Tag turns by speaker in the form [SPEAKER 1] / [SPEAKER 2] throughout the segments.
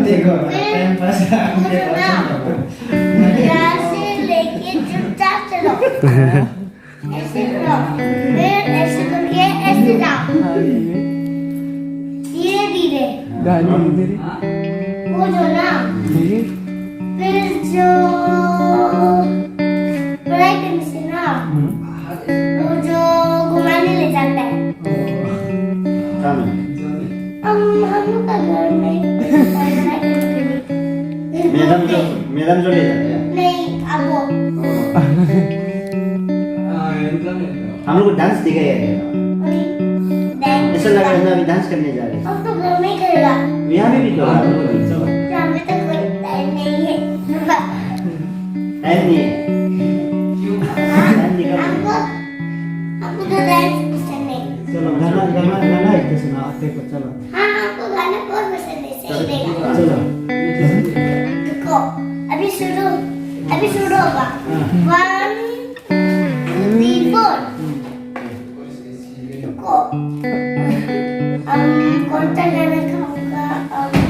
[SPEAKER 1] देखो time pass
[SPEAKER 2] यहाँ से लेके चुपचाप चलो ऐसे करो फिर ऐसे करके ऐसे जाओ धीरे धीरे
[SPEAKER 3] गाड़ी इधर
[SPEAKER 2] वो जो ना फिर जो पढ़ाई करने से ना वो जो घुमाने ले जाता है हम लोग का घर में पढ़ाई करने के लिए
[SPEAKER 4] मैडम जो ले जाते हैं
[SPEAKER 2] नहीं अब वो
[SPEAKER 4] हम लोग को डांस दिखाया गया ऐसा लग रहा है अभी डांस करने जा रहे हैं
[SPEAKER 2] अब तो घर में ही करेगा
[SPEAKER 4] यहाँ में भी करो
[SPEAKER 2] हमें तो कोई टाइम नहीं है
[SPEAKER 4] टाइम नहीं है टाइम निकाल
[SPEAKER 2] हमको तो डांस पसंद नहीं
[SPEAKER 1] चलो गाना गाना गाना एक तो सुना देखो चलो
[SPEAKER 2] हाँ हमको गाना बहुत पसंद है सही देगा
[SPEAKER 1] चलो
[SPEAKER 2] देखो अभी शुरू होगा 1 2 3 4 देखो कौन सा गाना गाऊंगा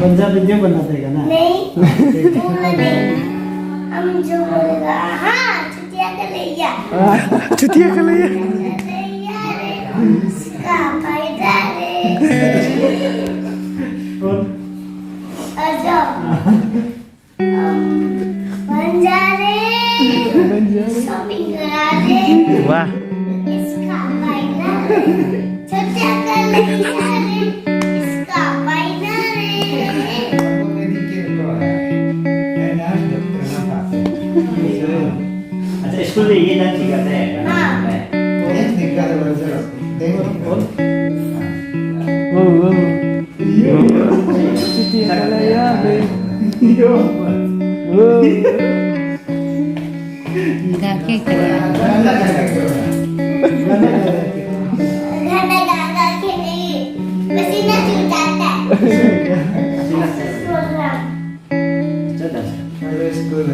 [SPEAKER 1] पंजाबी जो बनाते हैं गाना
[SPEAKER 2] नहीं पूरा नहीं हम जो बोलेगा हाँ छुट्टियां कर लिया
[SPEAKER 3] छुट्टियां कर लिया
[SPEAKER 2] इसका फायदा रे
[SPEAKER 1] और
[SPEAKER 2] अच्छा बंजारे शॉपिंग करा दे
[SPEAKER 3] वाह
[SPEAKER 2] इसका फायदा रे छुट्टियां कर लिया रे इसका फायदा रे
[SPEAKER 4] अच्छा स्कूल में ये डांस सिखाते हैं
[SPEAKER 2] हाँ।
[SPEAKER 3] वो छुट्टियां कर लिया बे वो
[SPEAKER 5] गाके करेगा
[SPEAKER 2] गाना गा के नहीं पसीना छूटाता है प्रोग्राम
[SPEAKER 4] अच्छा डांस
[SPEAKER 1] स्कूल